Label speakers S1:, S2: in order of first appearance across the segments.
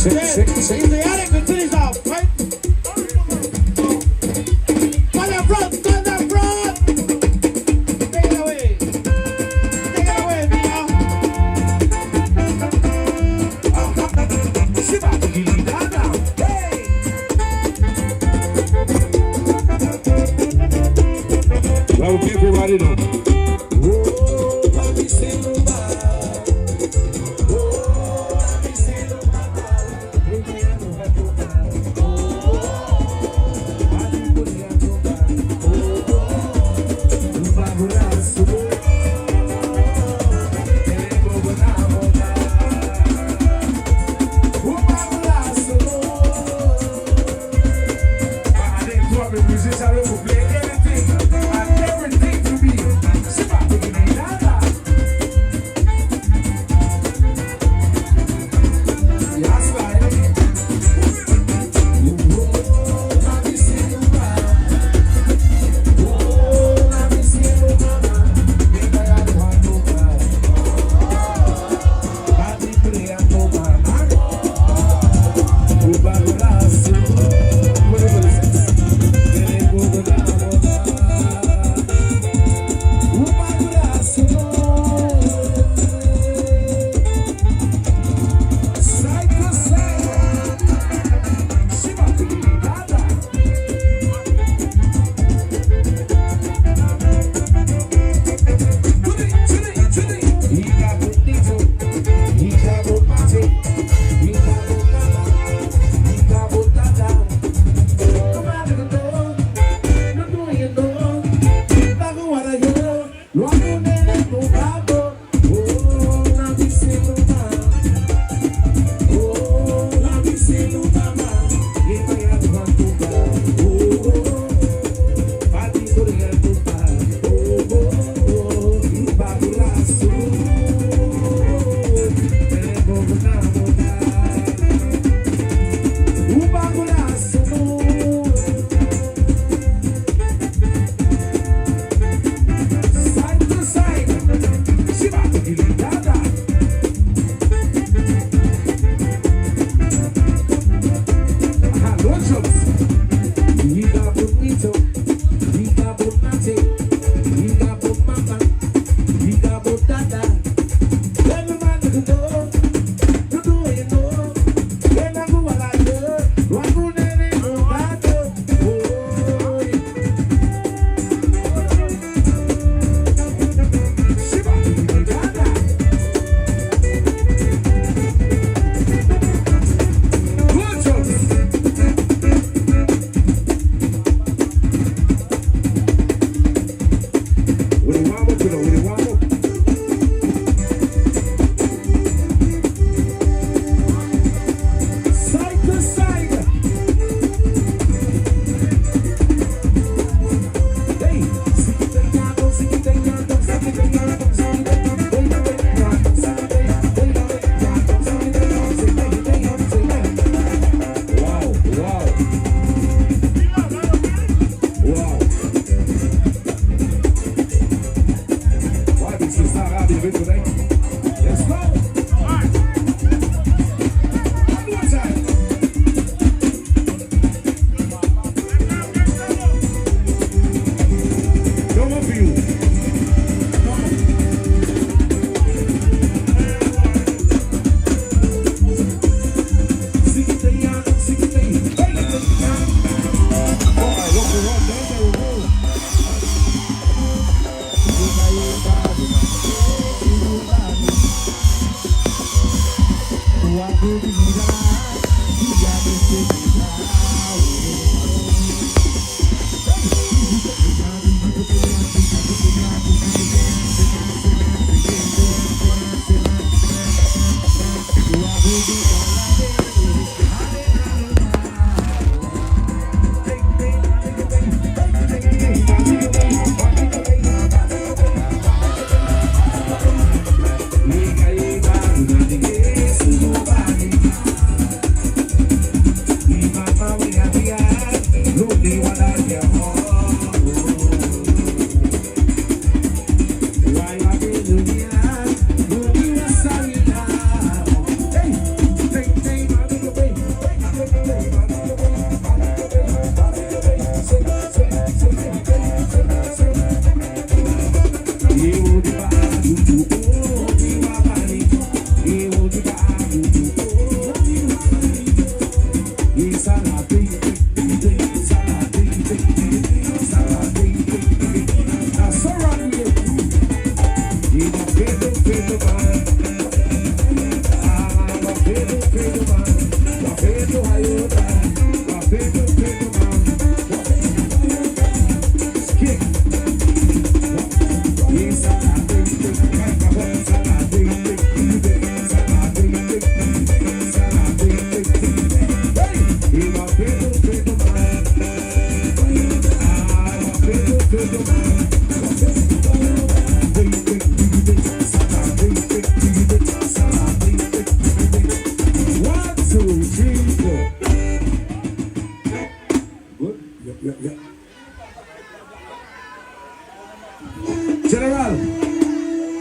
S1: If the attic continues off, right? On the front! Take it away! Take it away, Mia!
S2: Well, people, right in.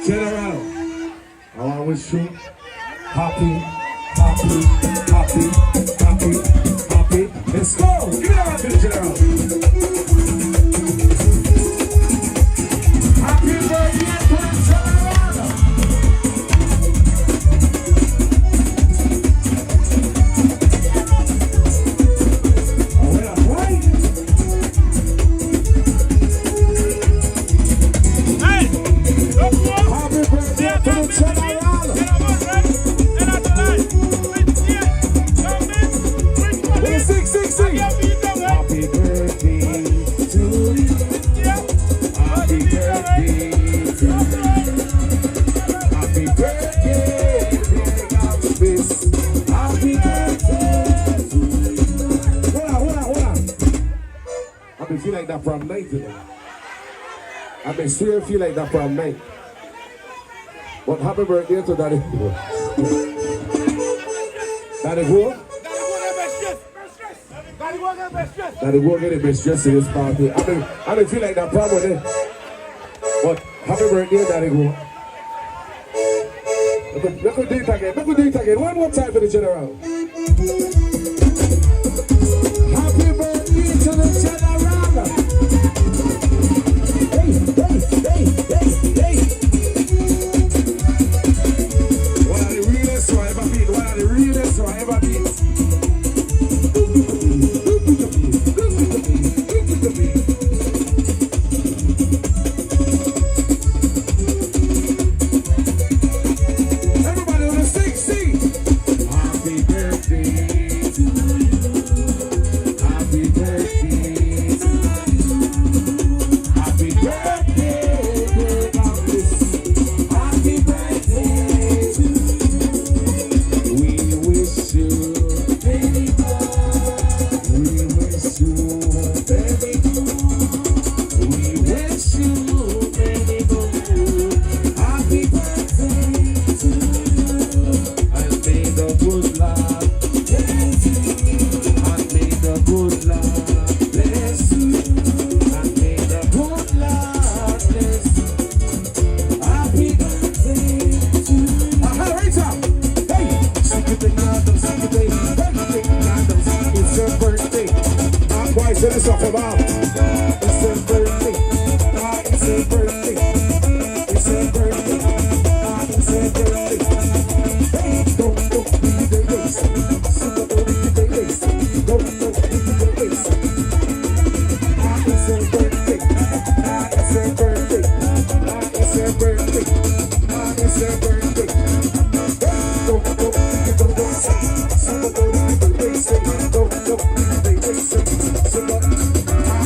S2: General, I want to wish you happy. Let's go. Give it up to the General. Happy birthday to the General. Oh, well, right. Happy birthday to the General. Happy birthday to you. Happy birthday to you. Happy birthday, happy birthday to you. Hold on. I been feel like that from night today. I been swear feel like that from night. But happy birthday to Daddy. Daddy go? Daddy go get the best dress in this party. I don't feel like that problem there. But happy birthday, Daddy go. Let me do it again. One more time for the General. Happy birthday to the General. Hey. One of the realest one I ever beat. It's off about. It's a birthday. It's a birthday. It's a birthday. It's a birthday. Hey, don't be the race. Super don't be the race. Don't be the race. It's a birthday. It's a birthday. It's a birthday. It's a birthday. Hey, don't be the race. Super don't be the race. Don't be the race.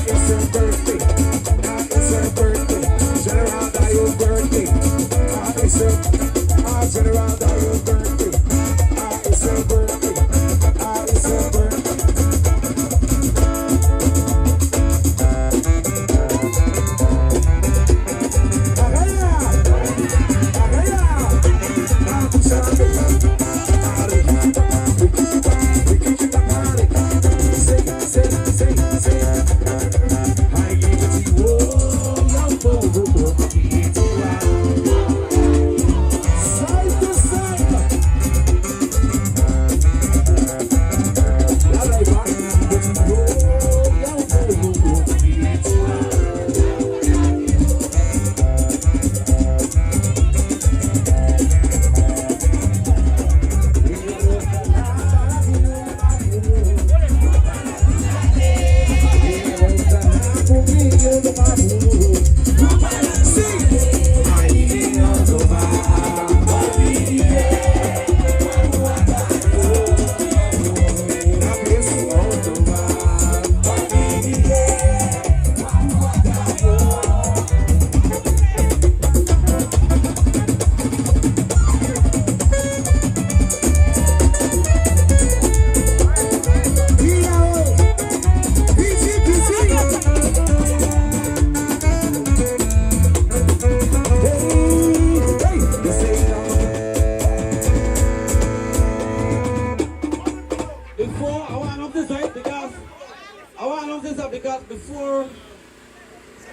S1: because before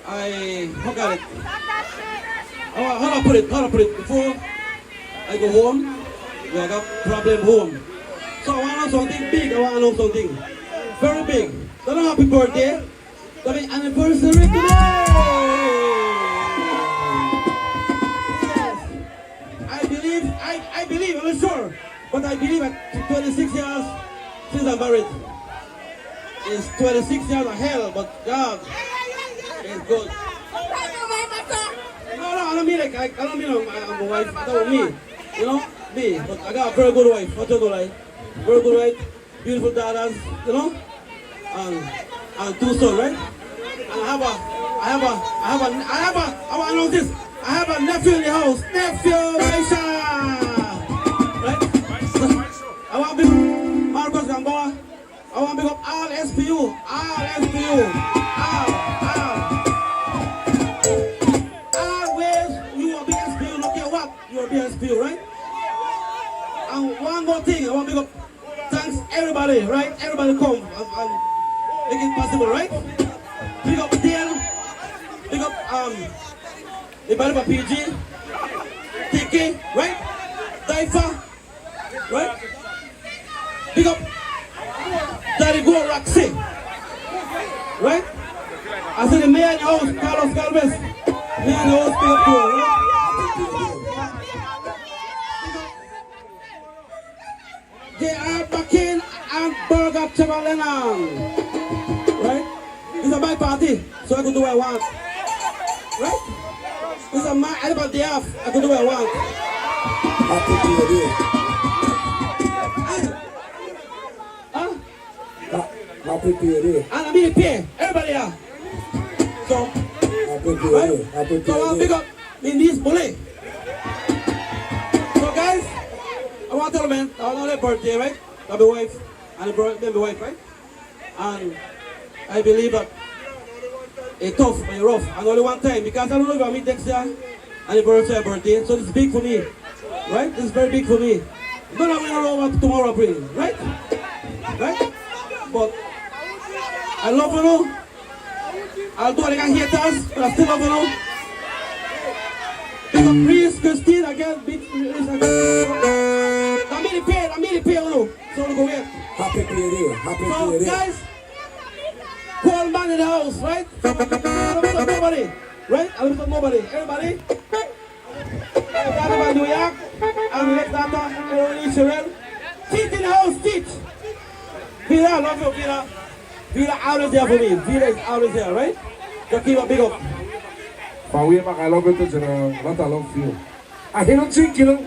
S1: I forgot it. How do I put it? Before I go home, I got problem home. So I want to know something big. I want to know something very big. So happy birthday. Happy anniversary today. I believe, I'm not sure, but I believe at 26 years since I'm married. It's 26 years of hell, but God is good. No, I don't mean like, I don't mean I'm a wife, I don't mean me, you know, me, but I got a very good wife, what you do like, very good wife, beautiful daughters, you know, and 2 sons, right? And I want to know this, I have a nephew in the house, nephew, Aisha, right? I want to be Marcus Gamboa, I want to pick up all SPU, always you will be SPU, no care what, you will be SPU, right? And one more thing, I want to pick up, thanks everybody, right? Everybody come and make it possible, right? Pick up DL, pick up the Bariba PG, TK, right? DYFA, right? Pick up Daddy Go Roxy, right? I said the mayor in the house, Carlos Galvez. Mayor in the house, pick up too, right? They are Bakin and Burger Chevalenan, right? It's a my party, so I can do what I want, right? It's a my, I have a day off, I can do what I want.
S2: Happy birthday. Happy birthday.
S1: And I'm in pay, everybody here. So,
S2: Happy birthday.
S1: right?
S2: Happy
S1: So I'll
S2: birthday.
S1: pick up in this bully. So guys, I want to tell them, I want their birthday, right? My wife, and my wife, right? And I believe that it's tough and rough, and only one time, because I don't know if I meet next year, anniversary or birthday, so it's big for me, right? This is very big for me. But I don't know what tomorrow brings, right? Right? But I love you. I'll do like haters, but I still love you. Big up Priest, Christine, again, big again. I'm really pay, you. So we'll go here.
S2: Happy birthday. Happy
S1: So
S2: birthday.
S1: guys, cool man in the house, right? So, I don't nobody, right? I don't nobody. Everybody? Everybody New York, and next data, everybody Sherelle. Teach in the house, teach. Vida, I love you, Vida. Vida always there for me. Vida is always there, right? Just keep a big up.
S3: Pauwi mak I love you to not I love you. Ah, he don't drink, you know.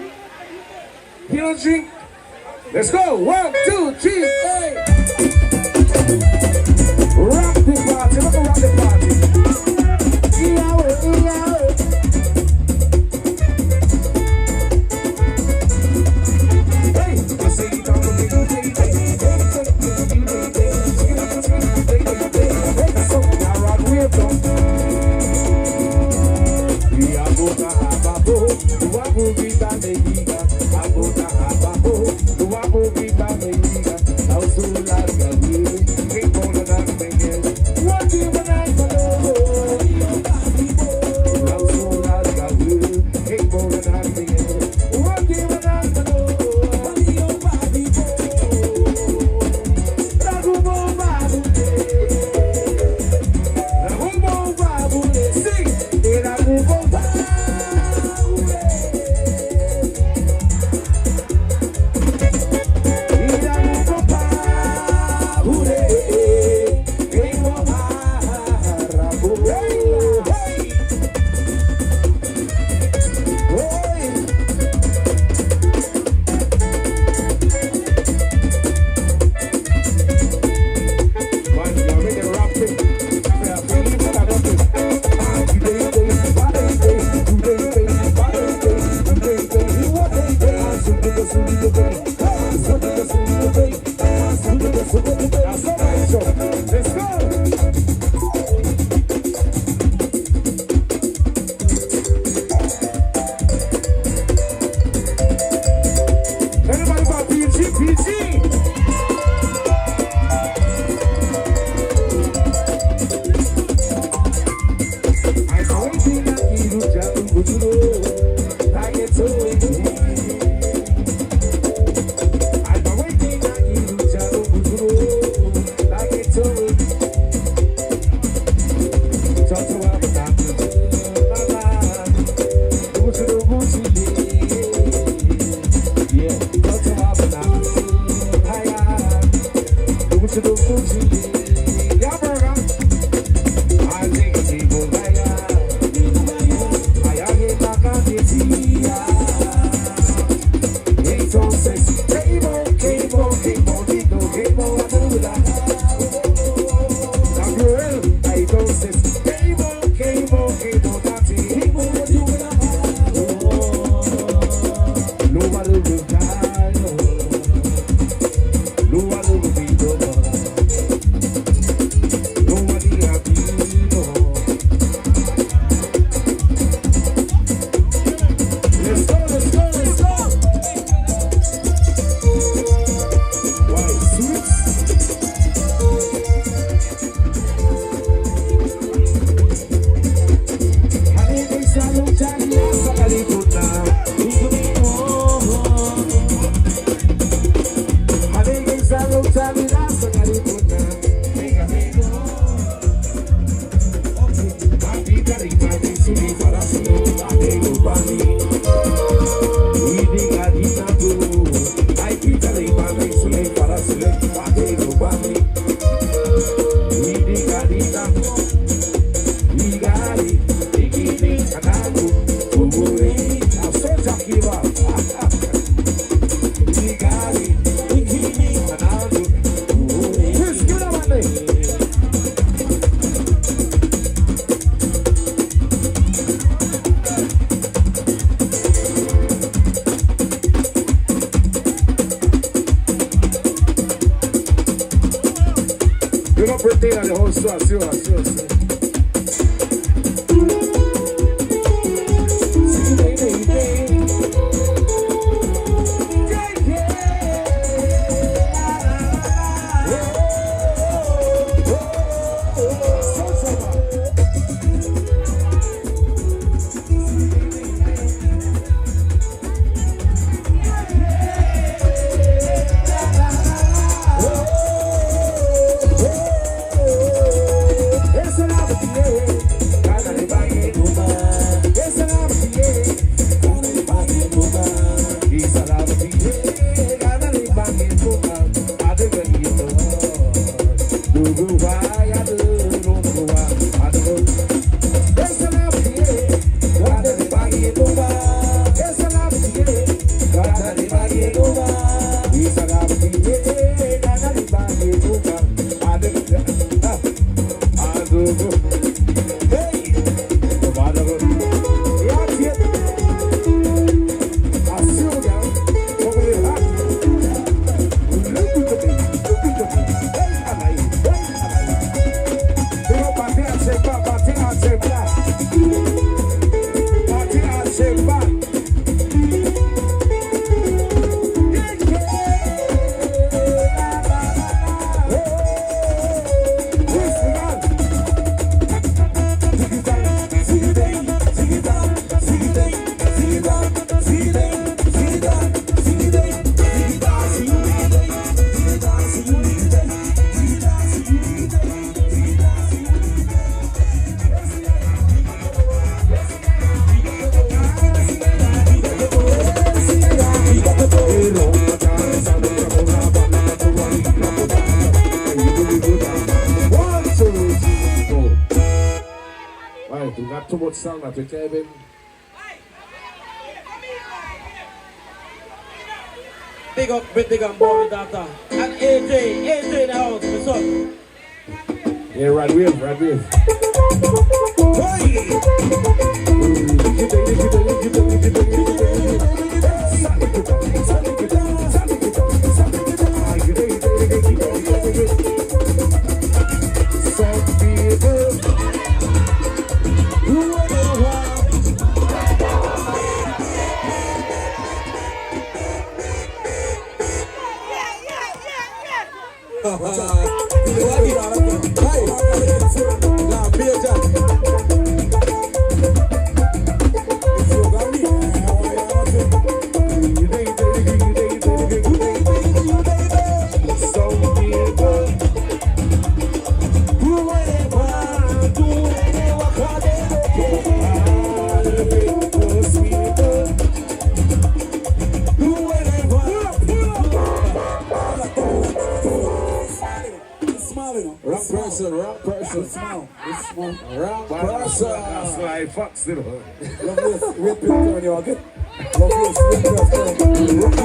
S3: He don't drink. Let's go. 1, 2, 3, 4. Rock the party. Look at rock the party. Hey, I say it on the video, baby. So now rock with them. Sang natin Kevin.
S1: Big up Big and Bobby Data. And AJ in the house, what's up?
S3: Yeah, right wave.
S2: small, you know.
S4: Wrong person, wrong person.
S2: Small. It's small.
S4: Wrong
S3: That's
S4: person.
S3: like fox, you know.
S2: Love this. Wait till when you get. Love this. Wait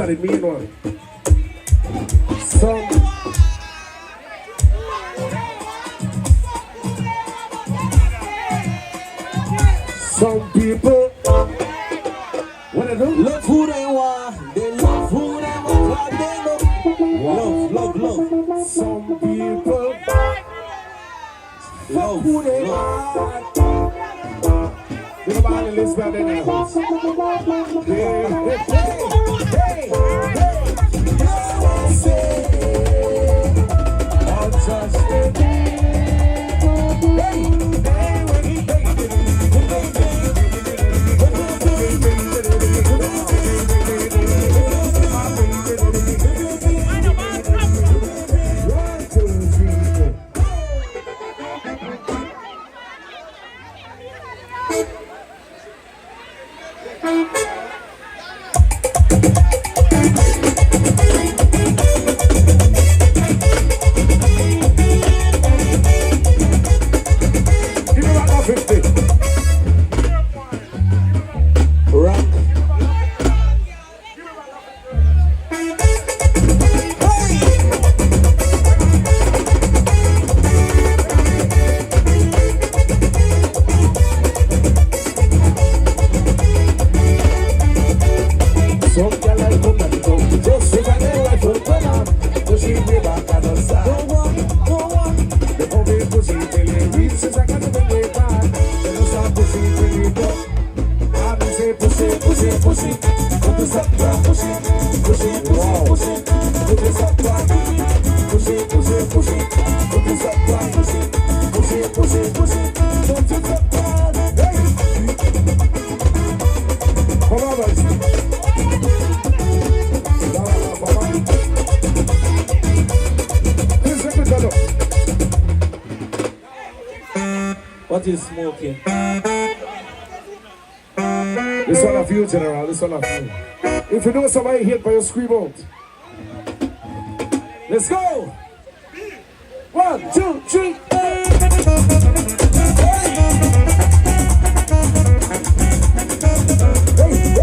S3: The main one. Some people what they do?
S4: Love who they want. They love who they want. What they love. Love.
S3: Some people
S4: Love
S3: who they want. Everybody listen to their house.
S4: What is smoking?
S3: This one of you, General. This one of you. If you know somebody hit by your scream out. Let's go. 1, 2, 3. Baby,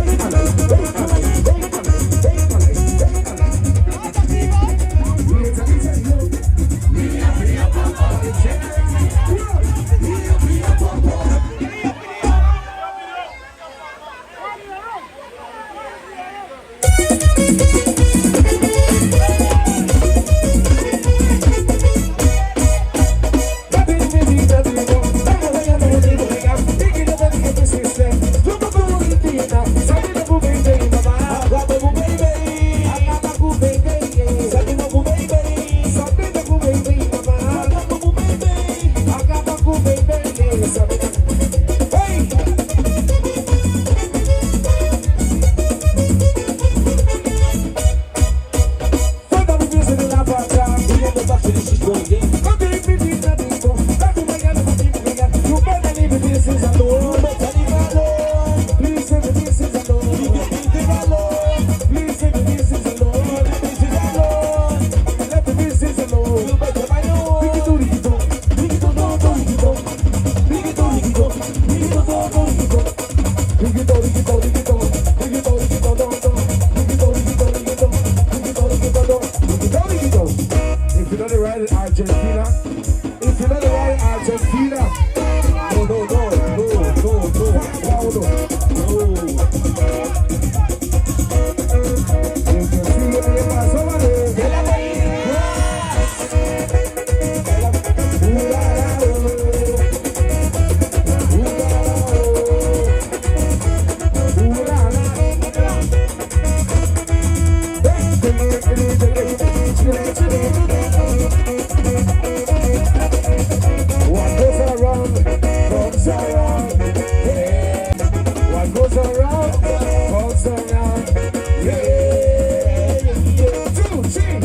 S3: If you know the right in Argentina, if you know the right in Argentina, you can see it in my What goes around comes around. Yeah. What goes around comes around. Yeah. 2, 3,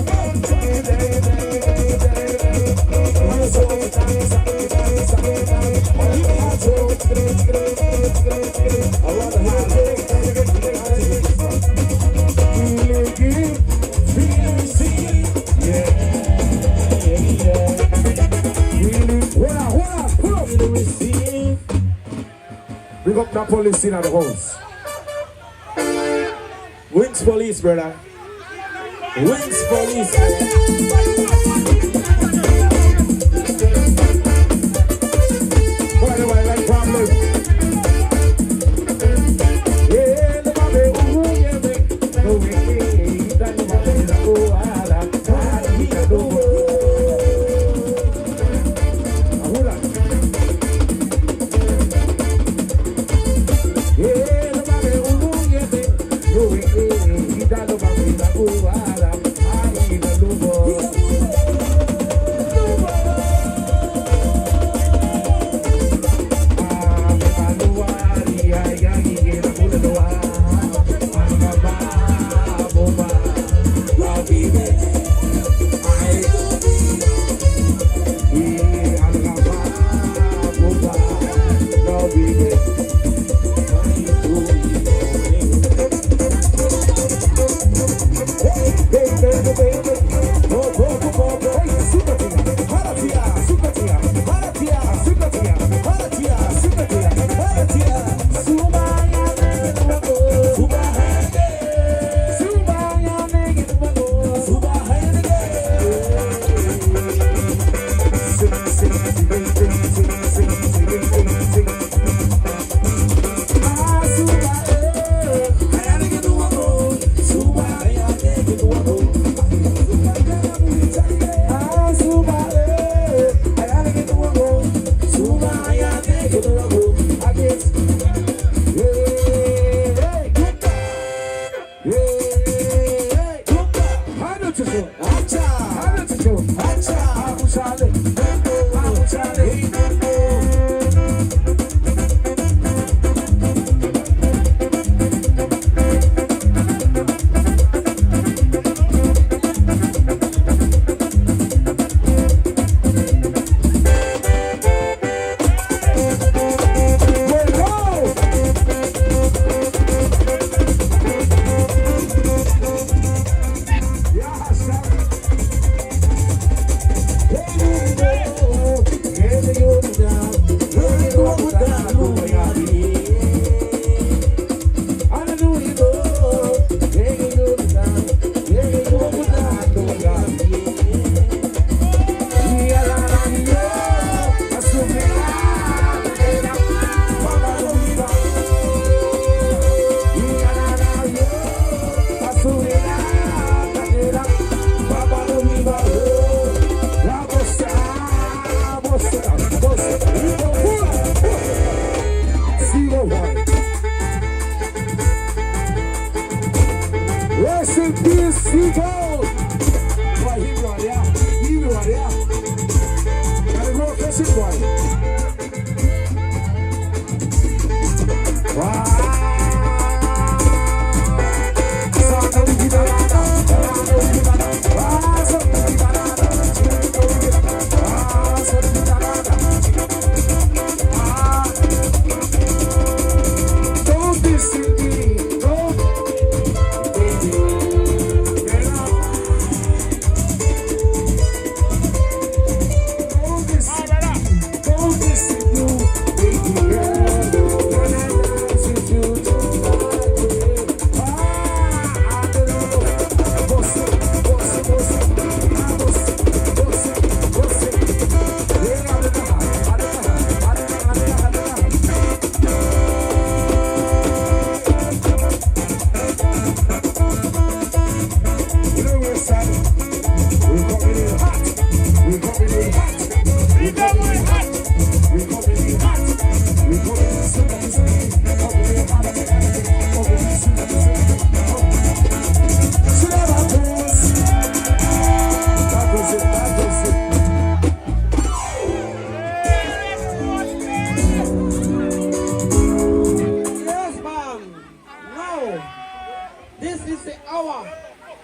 S3: Big up the police in the house.
S4: Wings police, brother. Wings police.
S3: By the way, like problem. Yeah, the baby, ooh, yeah, baby. No way, that the baby, the ooh, ah, la, ah, he can do it. Hold on. Yeah, the baby, ooh, yeah, baby. No way, that the baby, the ooh, ah, la, ah, he can do it.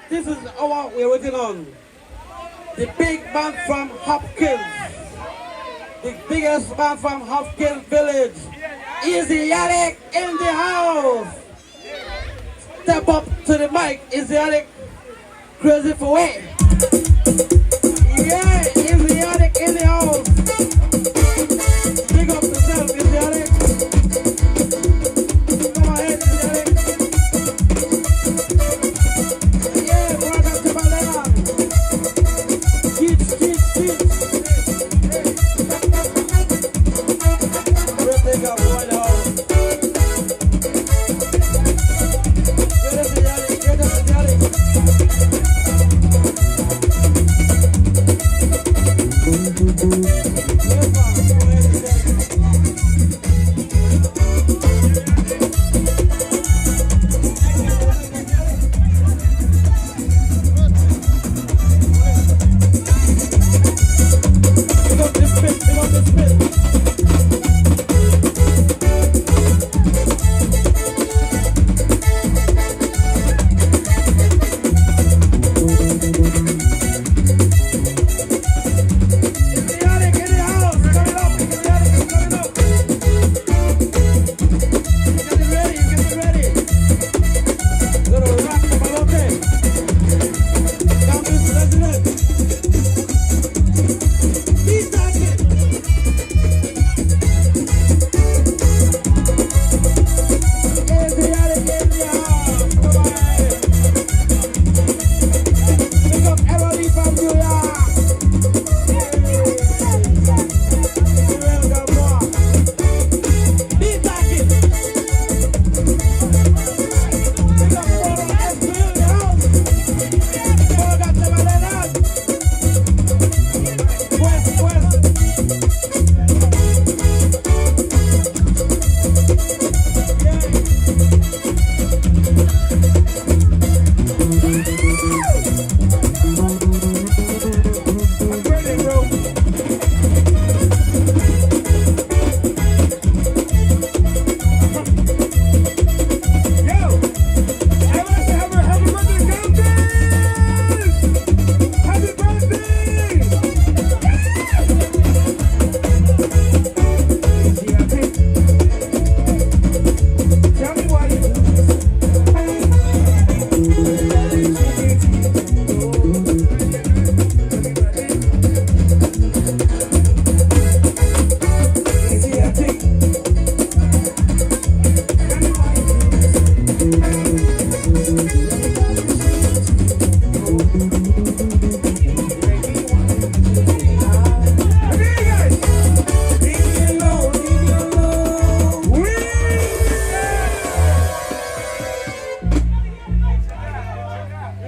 S1: This is the hour we're waiting on. The big man from Hopkins. The biggest man from Hopkins Village. Easy Yannick in the house. Step up to the mic, Easy Yannick. Crazy for way. Yeah, Easy Yannick in the house. Big up yourself, Easy Yannick. Come ahead, Easy Yannick. Yeah, brother Timbaland. Teach. We'll take up right now. Get up, Easy Yannick. Get up, Easy Yannick.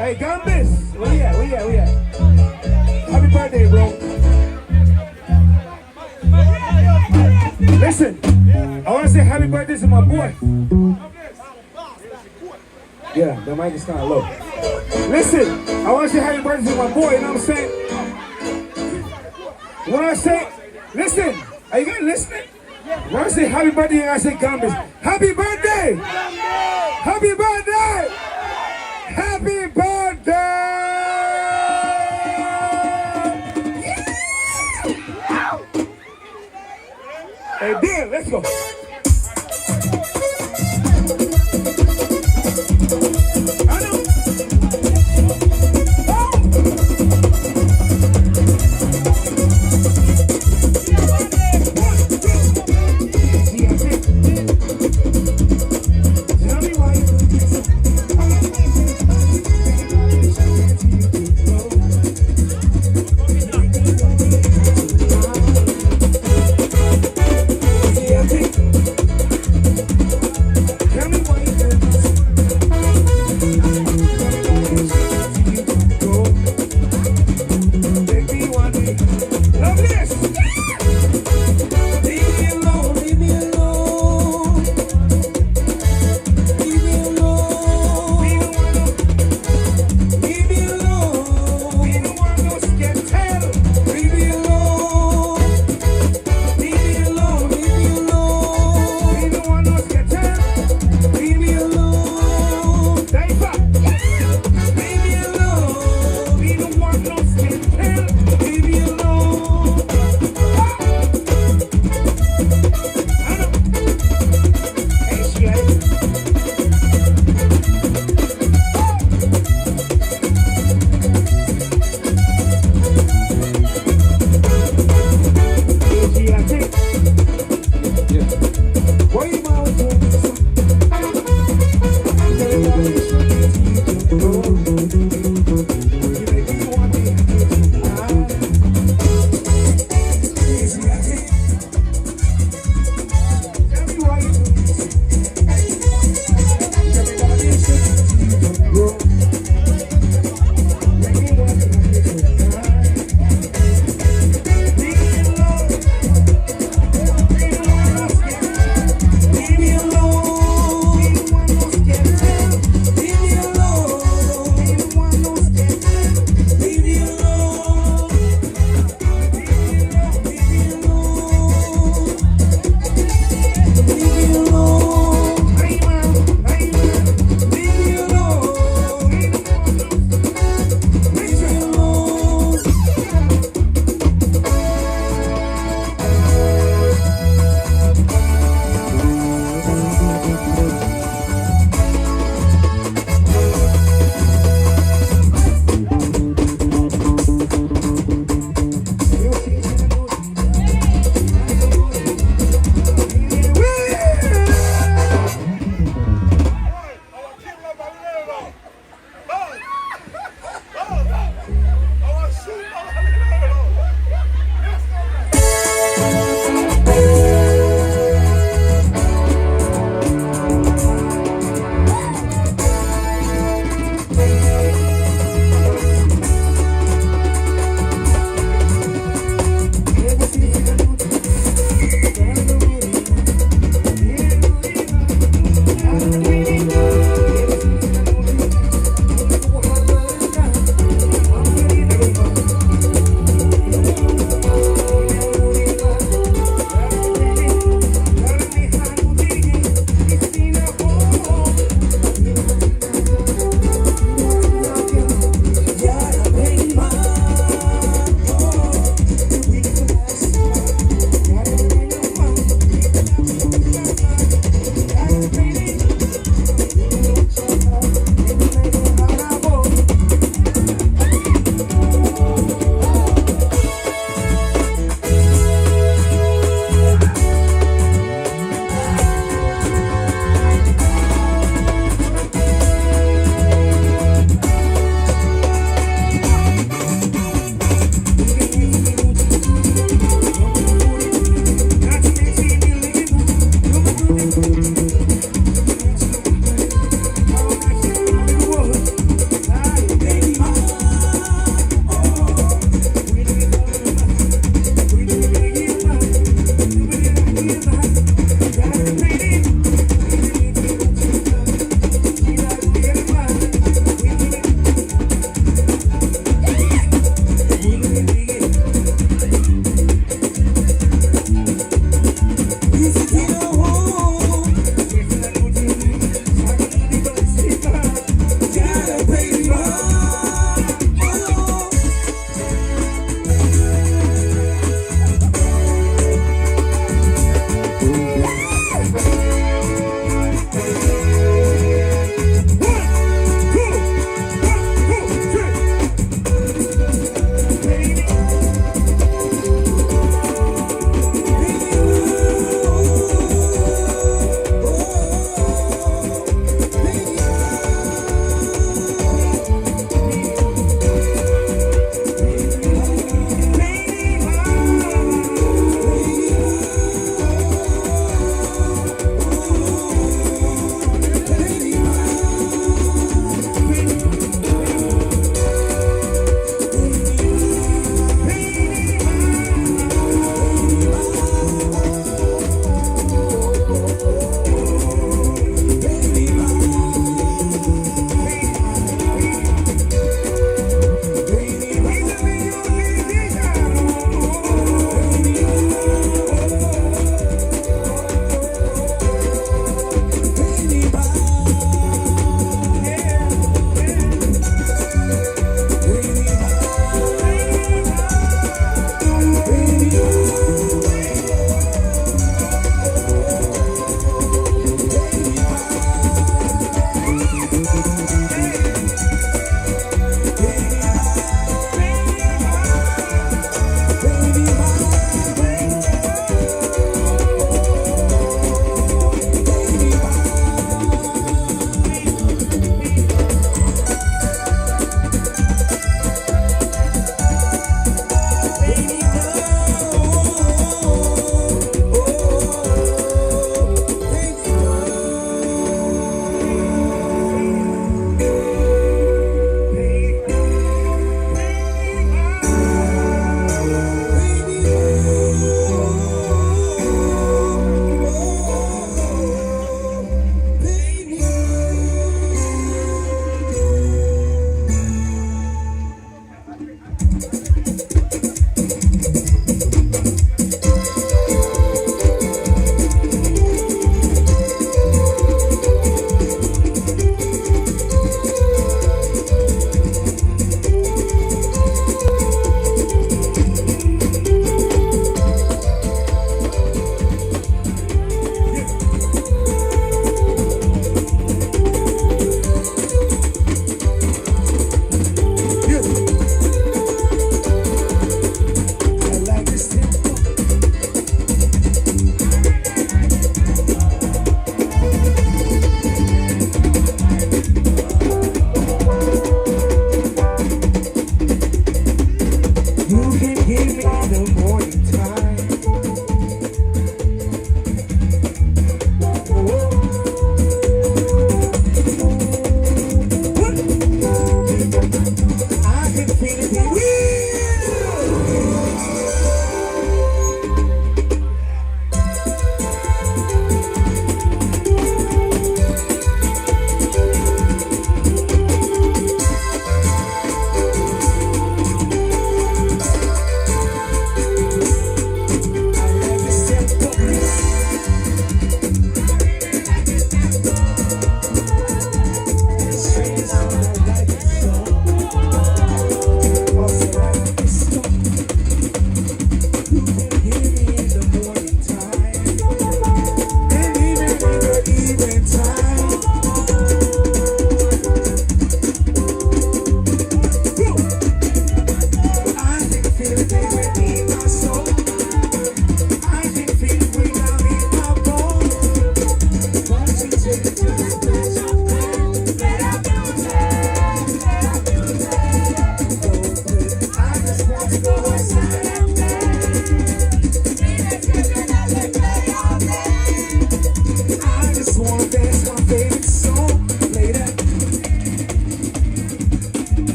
S3: Hey, Gambis! Where you at? Happy birthday, bro. Listen, I want to say happy birthday to my boy. Yeah, the mic is kind of low. Listen, I want to say happy birthday to my boy, you know what I'm saying? When I say, listen, are you guys listening? When I say happy birthday, I say Gambis. Happy birthday! Happy birthday! Happy birthday! Yeah! Hey, dear, let's go. I know. Tell me why you do this. Yeah.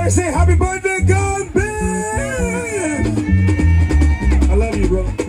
S3: Everybody say happy birthday, Gambit! I love you, bro.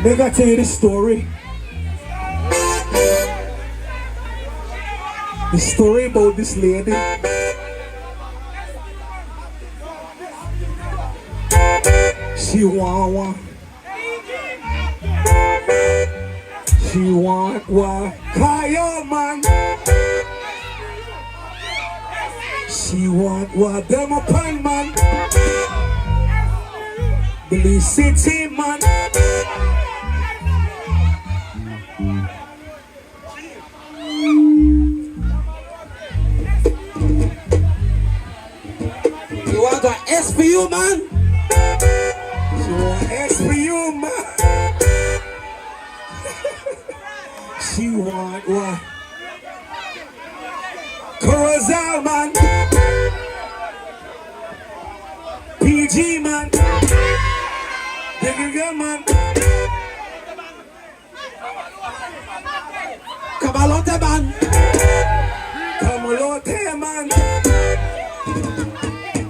S3: Make I tell you this story. The story about this lady. She want one. She want one. Kaya man. She want one. Them a pan man. Billy City man.
S1: You want an SPU, man?
S3: She want SPU man. She want what? Carousel man. PG man. Digger girl man.
S1: Kabalote, man.
S3: Kamalote man.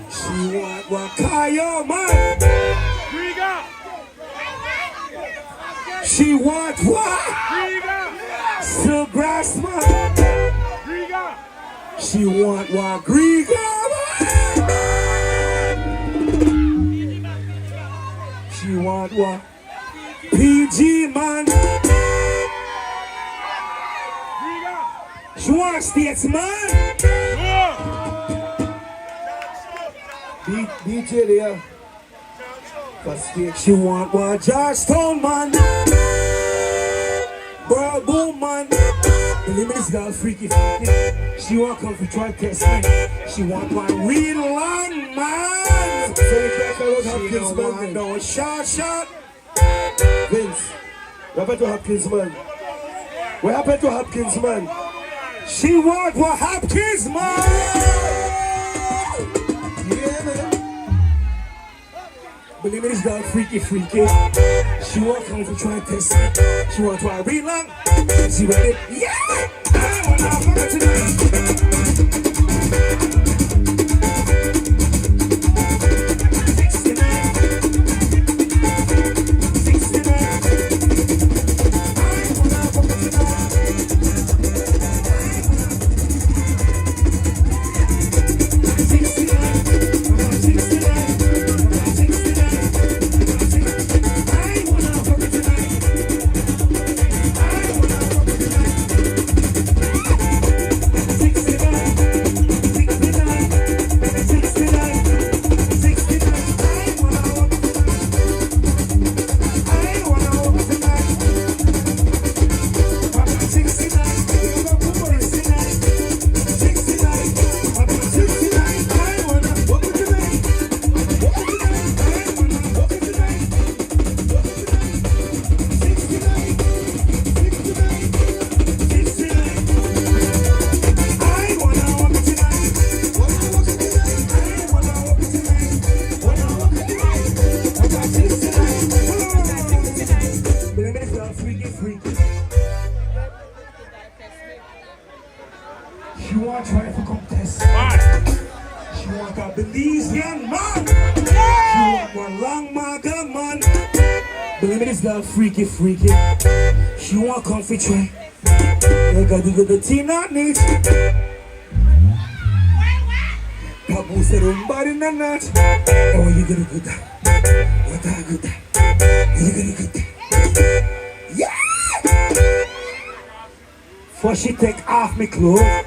S3: She want Wakayo man. She want what? Silgrass man. She want what? Griga man. She want what? PG man. She want Statesman. DJ there. She want what? Georgetown man. Bro, boom man. The name of this girl freaky. She want come for try test me. She want one real long man.
S2: So you can't call out
S3: She
S2: Hopkins
S3: don't
S2: man.
S3: want no shot.
S2: Vince, what happened to Hopkins man? What happened to Hopkins man?
S3: She want what Hopkins man.
S2: Yeah, man.
S3: Believe me, this girl freaky. She want come for try test me. She want one real long. She ready? Yeah. I wanna fuck her tonight. She want try to contest. She want a Belizean man. She want one long maga man. Believe me, this girl freaky. She want comfy try. You gotta do the thing that needs. Papu said body in the night. Oh, you gonna do that? What a good that? You gonna do that? Yeah! For she take off me clothes.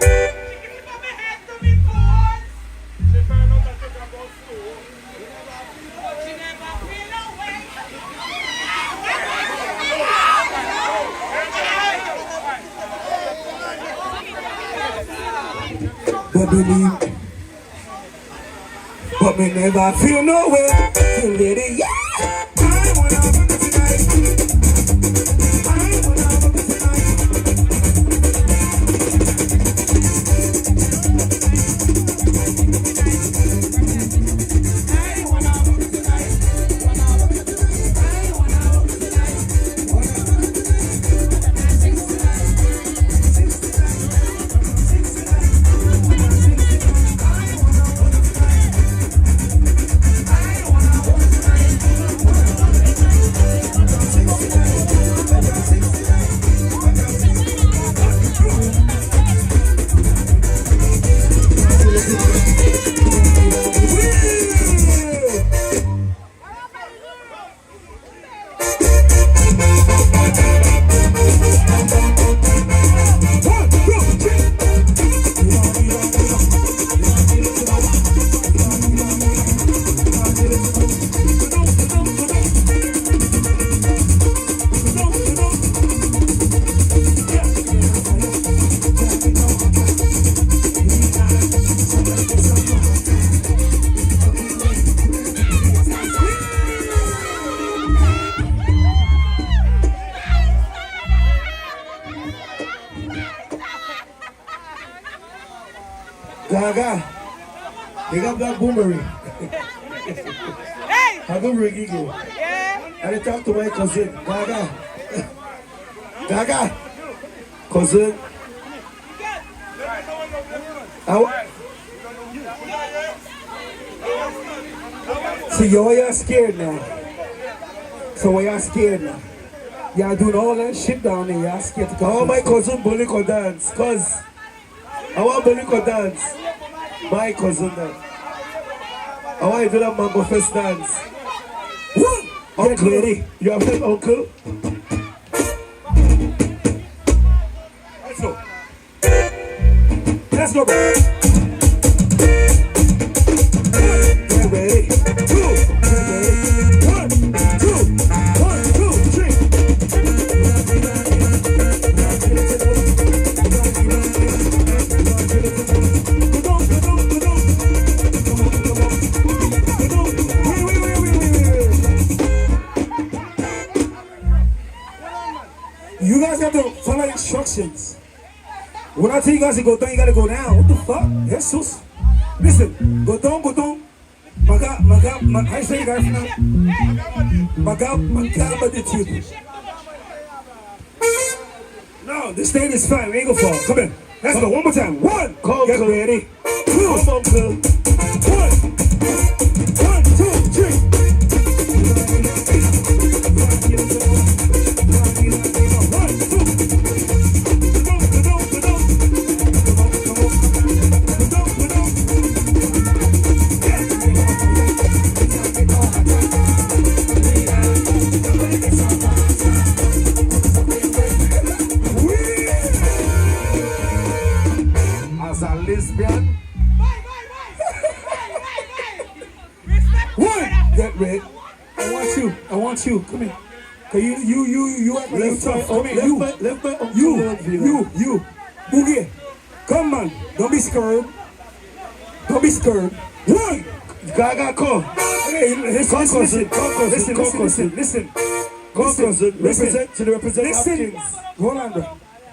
S3: But me never feel no way till lady, yeah. I wanna fuck it tonight. I wanna fuck it tonight. I wanna fuck it tonight. Gaga. They got that boomerang.
S5: Hey!
S3: I go ring you.
S5: Yeah!
S3: I talk to my cousin. Gaga. Gaga. Cousin. See, y'all scared now. So why y'all scared now? Y'all doing all that shit down there. Y'all scared to come. I want my cousin Boliko dance. Cause I want Boliko dance. My cousin dance. I want to do that Mango Fest dance. What? Uncle, ready? You have an uncle? Let's go. Let's go, bro. Get ready. Two. Get ready. 1, 2. 1, 2, 3. You guys have to follow instructions. When I tell you guys to go down, you gotta go down. What the fuck? Jesus. Listen, go down, go down. How you say it, Garifuna? Magabaditude. No, this thing is fine. We ain't gonna fall. Come in. Let's go. One more time. 1. Get ready. 2. 1, 2, 3. As a lesbian. 1. Get ready. I want you. Come here. Cause you act like you tough. Come here. You. Boogie. Come on. Don't be scared. 1. Gaga, come. Hey, listen. Represent Hold on, bro.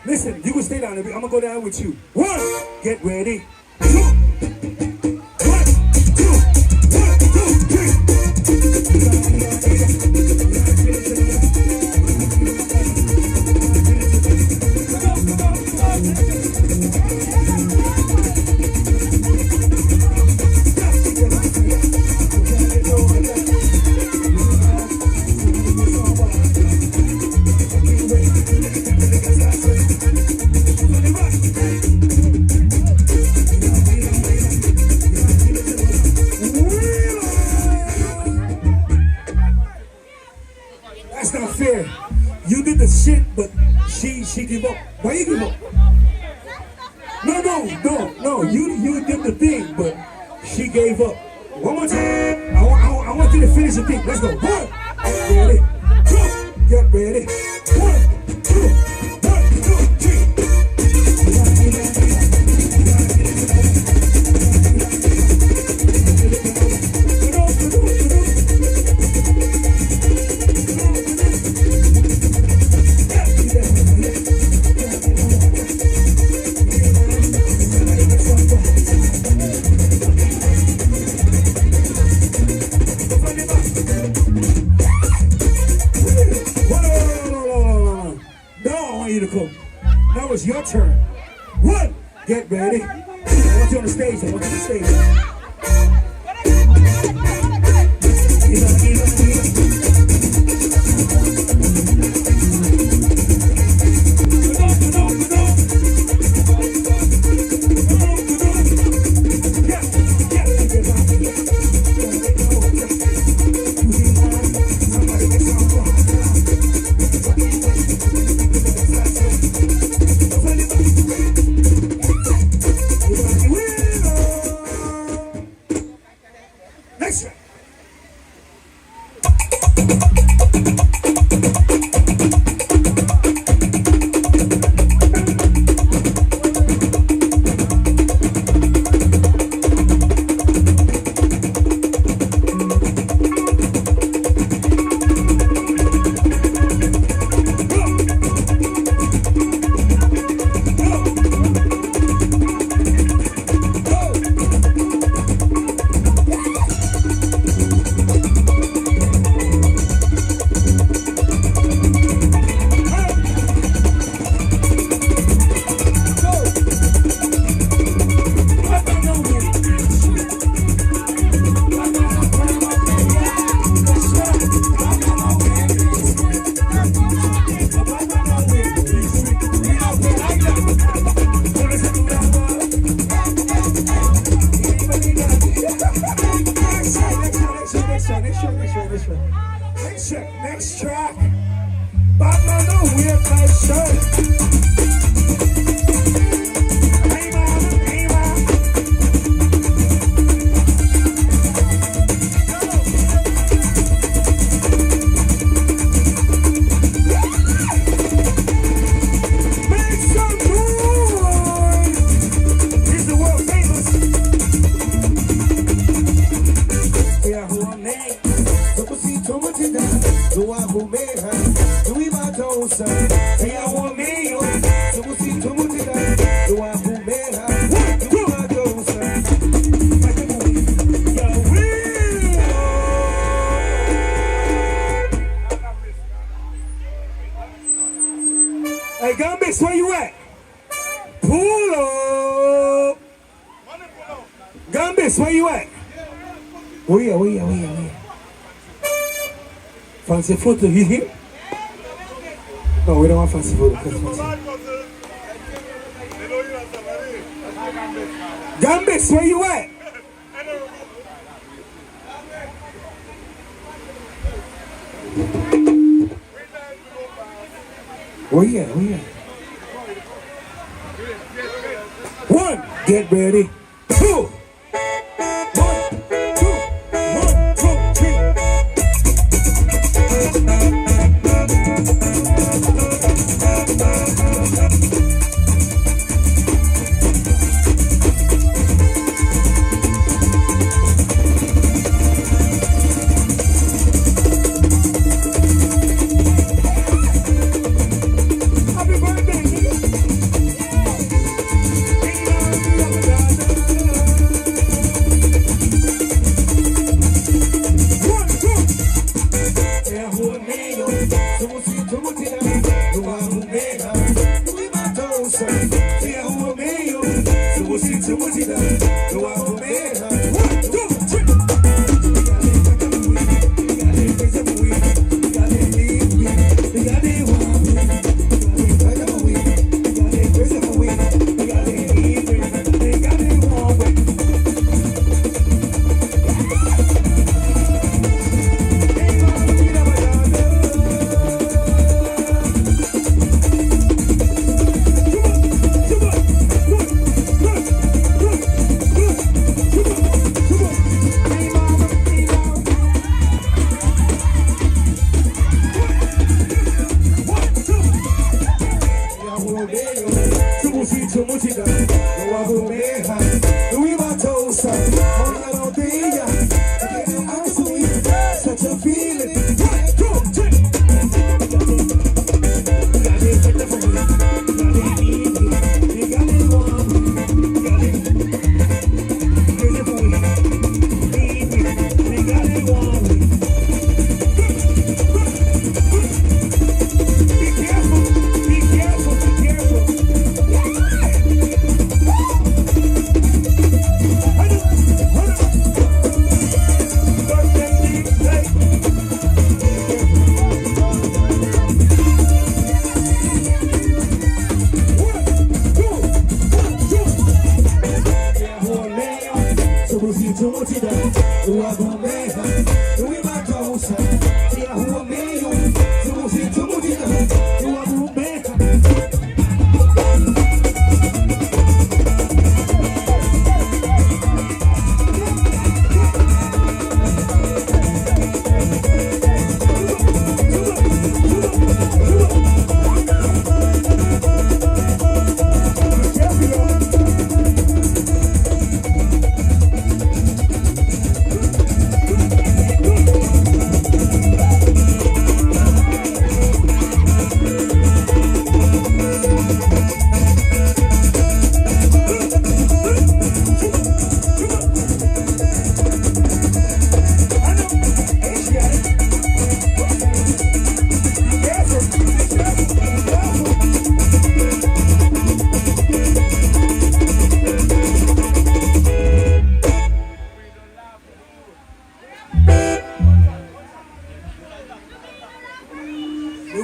S3: Listen, you can stay down there. I'm gonna go down with you. 1. Get ready. 2. 1, 2. 1, 2, 3. That's not fair. You did the shit, but she gave up. Why you give up? No. You did the thing, but she gave up. One more time. I want you to finish the thing. Let's go. 1. Get ready. 2. Get ready. 1, 2. 1, 2, 3. Now it's your turn. 1. Get ready. I want you on the stage. Next one. Go. Next track. Batman, no weird type shirt. Hey man. Make some noise. He's the world famous. Yeah, who I'm named. Do I who made her? Do we my toes, sir? Say I want me, yo. So we'll see to move it. Do I who made her? Do we my toes, sir? Hey, Gambis, where you at? Pull up. Gambis, where you at? Where you? Fancy photo, you here? No, we don't want fancy photo. Gambis, where you at? Where you at? One, get ready. Two.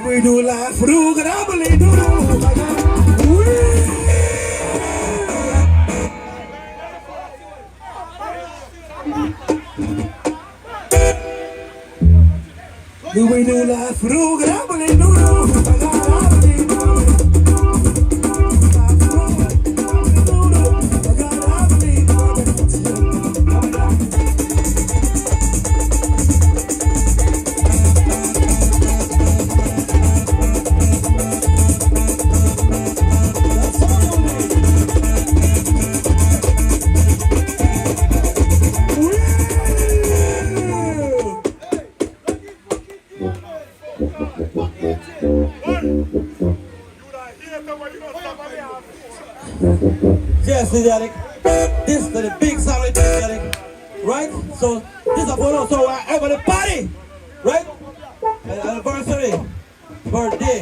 S3: We do life, do grabally, do. Do we do life through grabbing no
S1: Yes, Derek. This is the big song right there, Derek. Right? So this is a photo, so everybody party! Right? Anniversary. Birthday.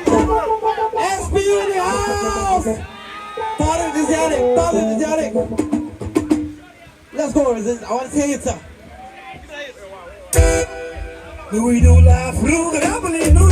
S1: SPU in the house! Party this Derek. Party this Derek. Let's go. I want to hear you, sir.
S3: Do we do life through grabbing no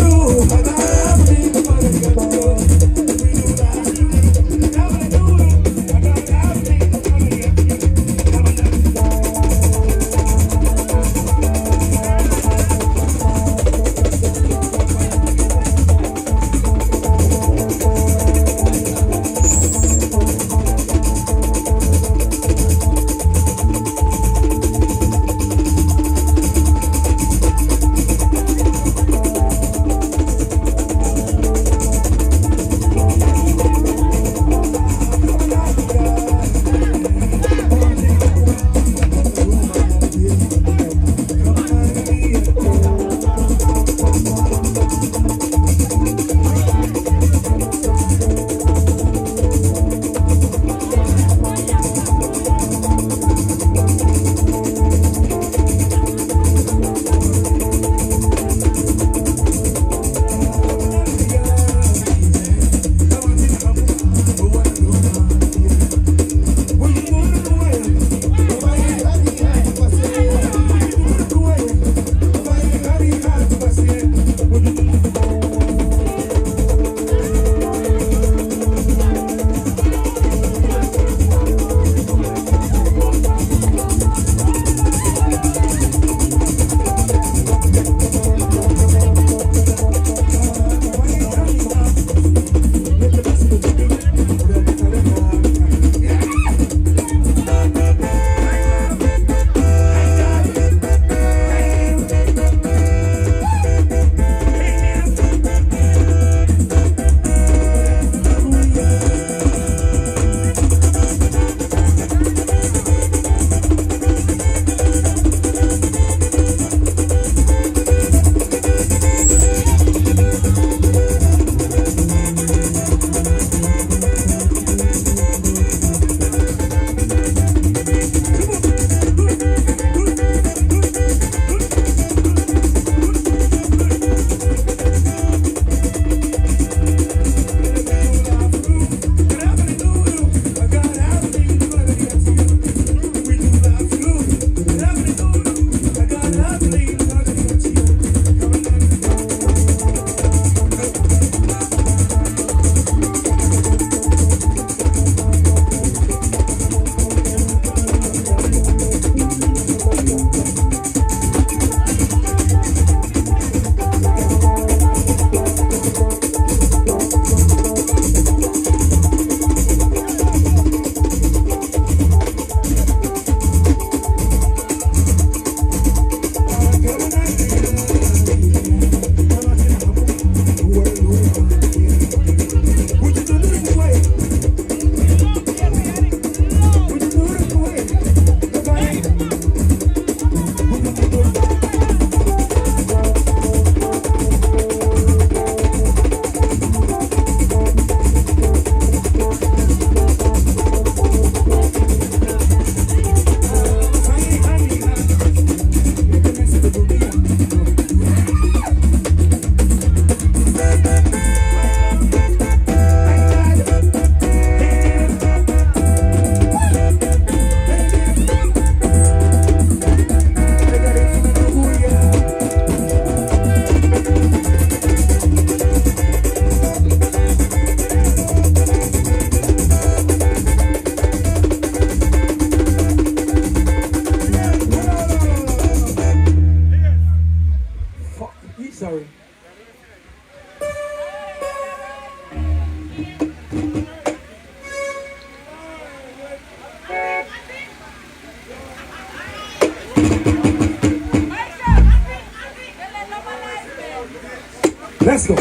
S3: Let's go.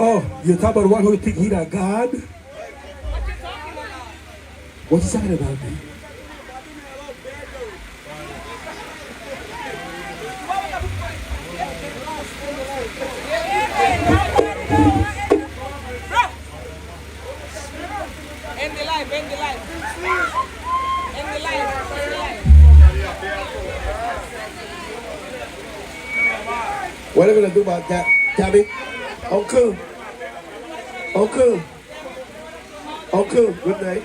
S3: Oh, you talk about one who think he that God? What you talking about, man?
S5: End the life, end the life. End the life, end the life.
S2: What are we gonna do about that, Tabby? Uncle. Uncle. Uncle, good night.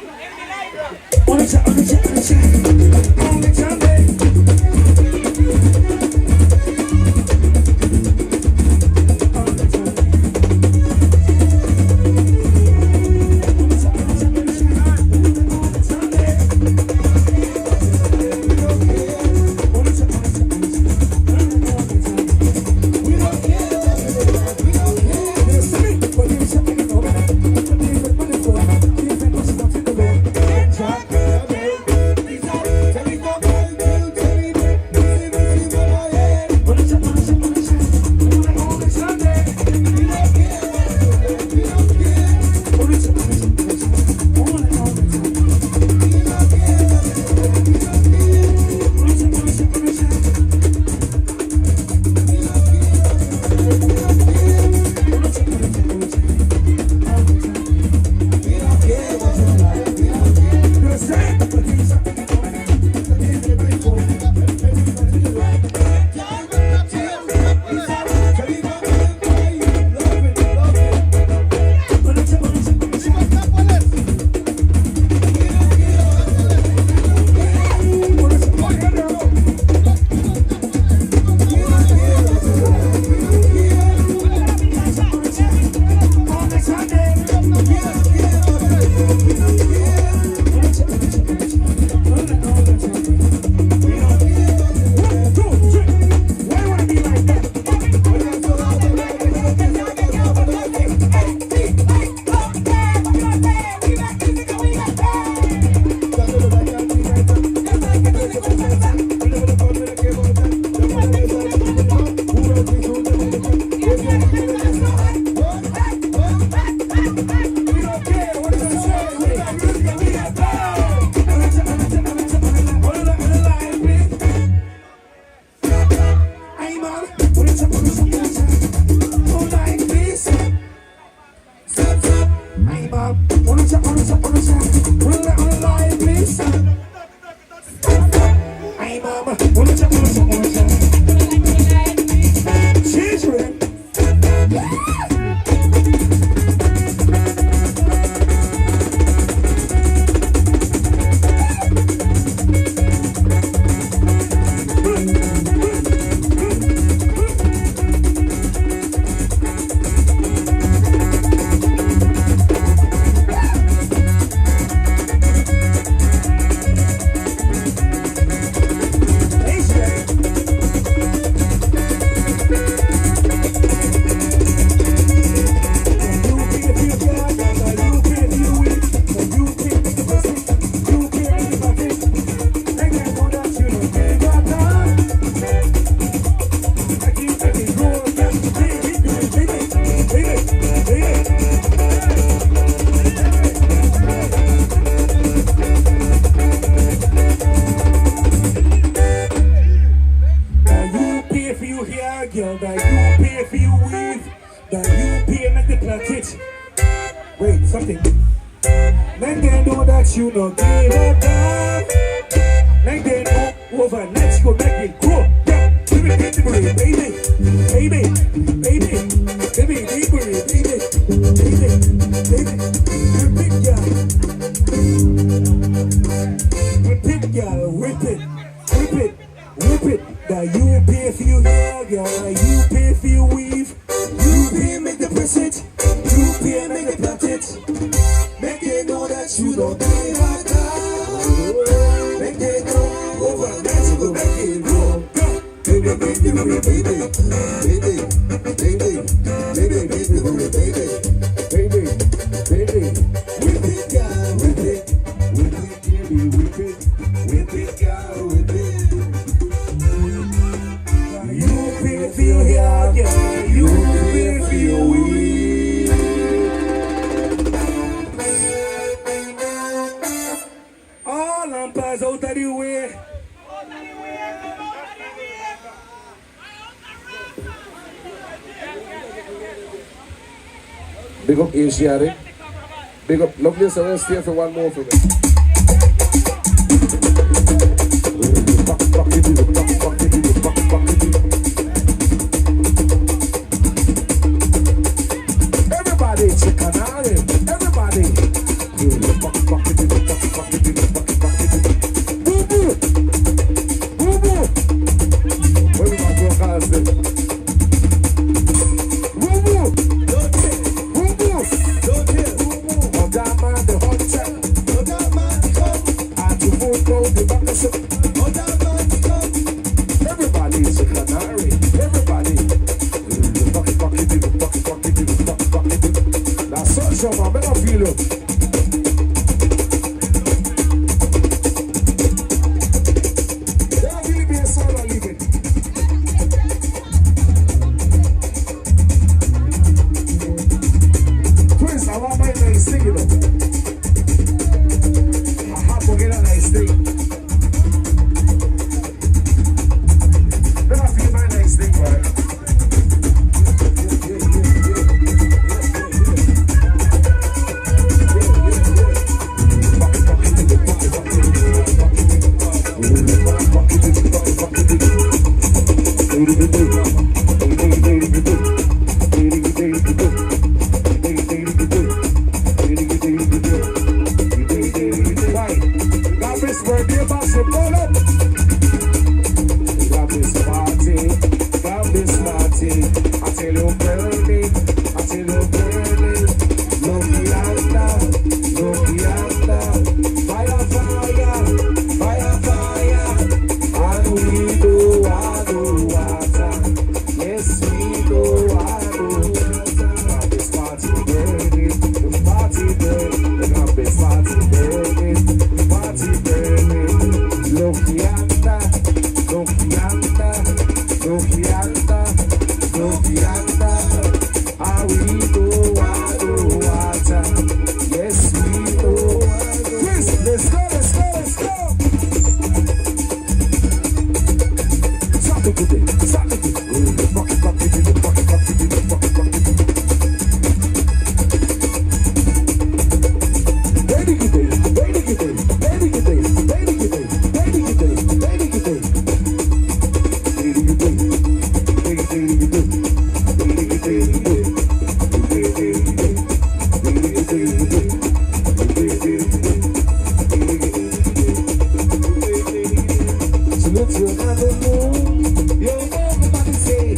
S3: girl, that you pay for your weave, that you pay make the plant it. Wait, something. Make they know that you no give a damn. Make they know overnight you go make it grow. Yeah, give me the baby. baby, baby, baby, repeat, girl. Repeat, girl, whip it. Now you pay for your hair, girl. You pay for your weave. You pay, make the press it. You pay, make the plait it. Make it know that you don't pay right now. Make it know overnight you go make it wrong. Baby, baby, baby, baby, baby, baby, baby, baby, baby, whip it, girl, whip it, baby, whip it, girl, whip it. You pay for your hair, girl. You pay for your weave. All umpires out of the way.
S2: Big up Asiatic. Big up Lovely, so let's stay for one more for me. Everybody, chicanare. Everybody. Boo boo. Boo boo. What do you want to say? Boo boo. Everybody is a canary. Everybody. That's such a man. I feel it. There really be a soul I live in. Twins, I want my nice thing, you know. I have to get a nice thing. Then I feel my nice thing, right? Say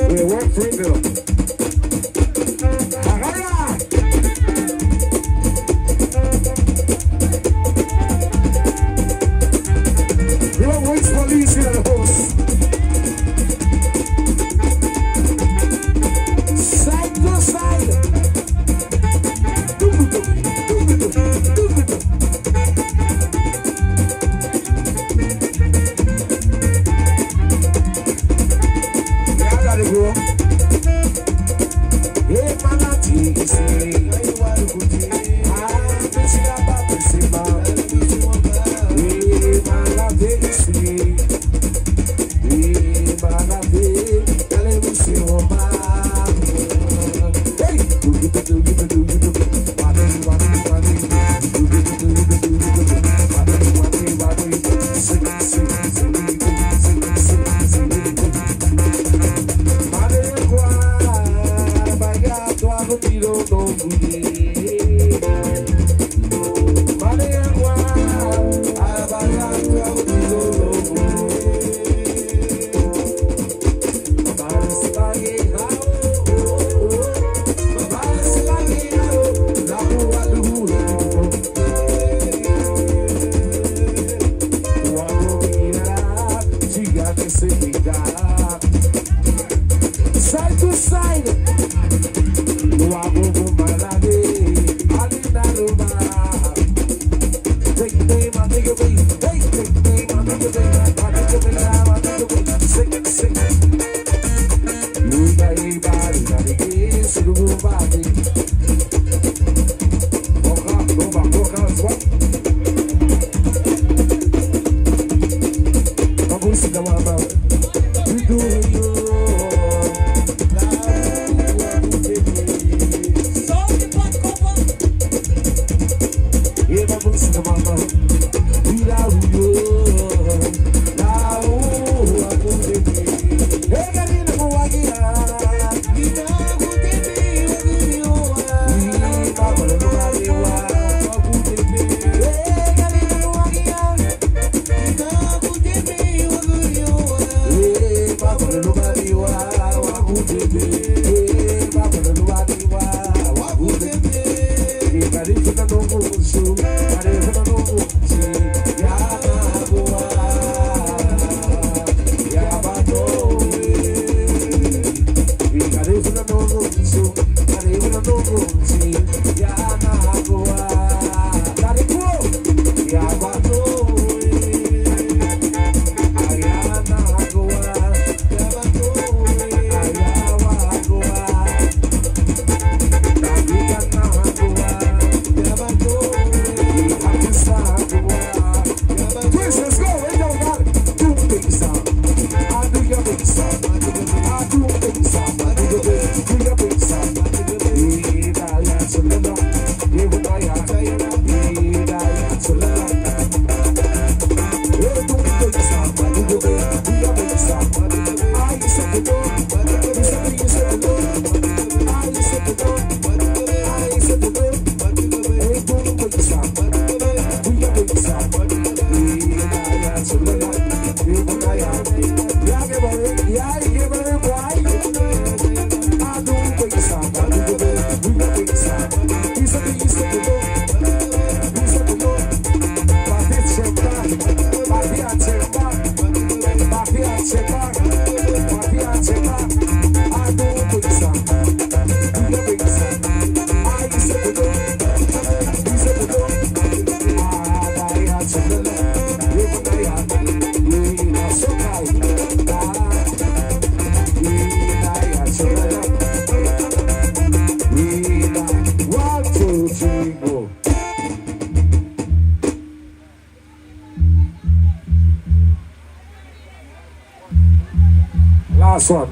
S2: We work for it, though. Police in the house. Side to side. Yeah, I gotta go. Hey, man, I take it slow. I'm busy about this, man. Hey, man, I take it slow. Side to side,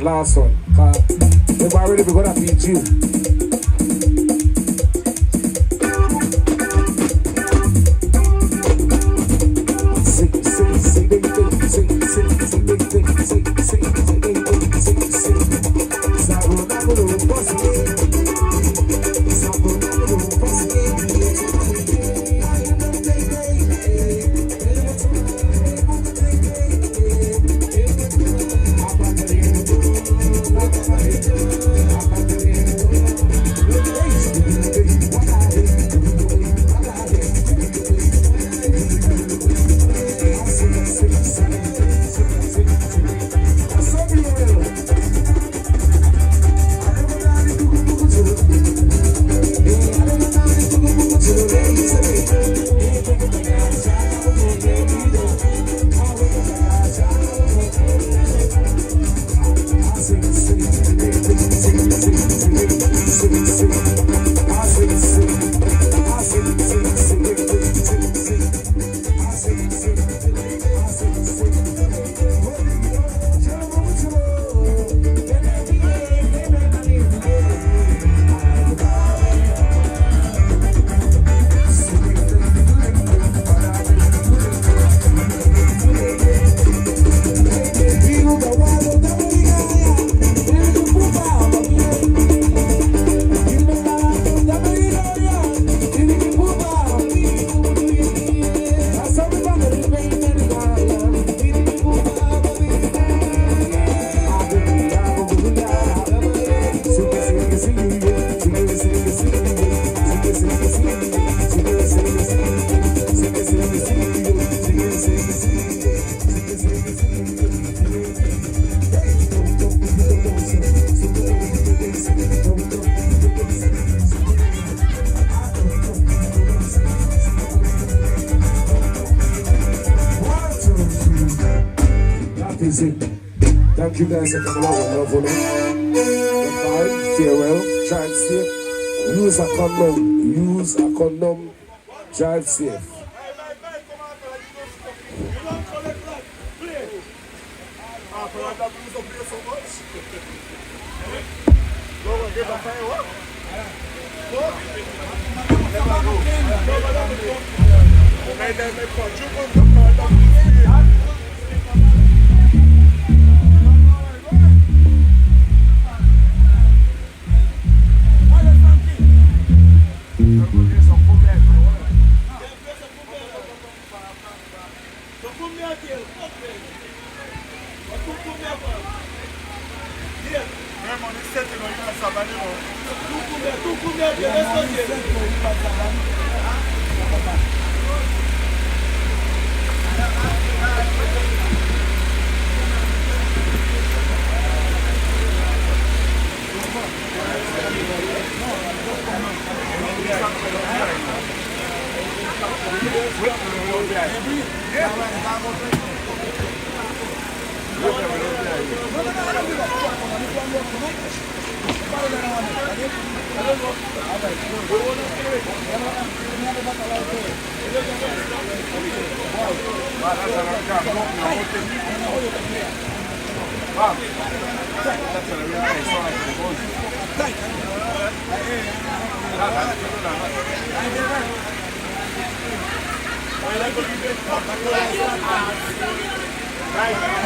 S2: Last one. If I really be gonna beat you. easy. Thank you guys for coming out with love, you know. Goodbye, farewell, drive safe. Use a condom, use a condom, drive safe. Hey,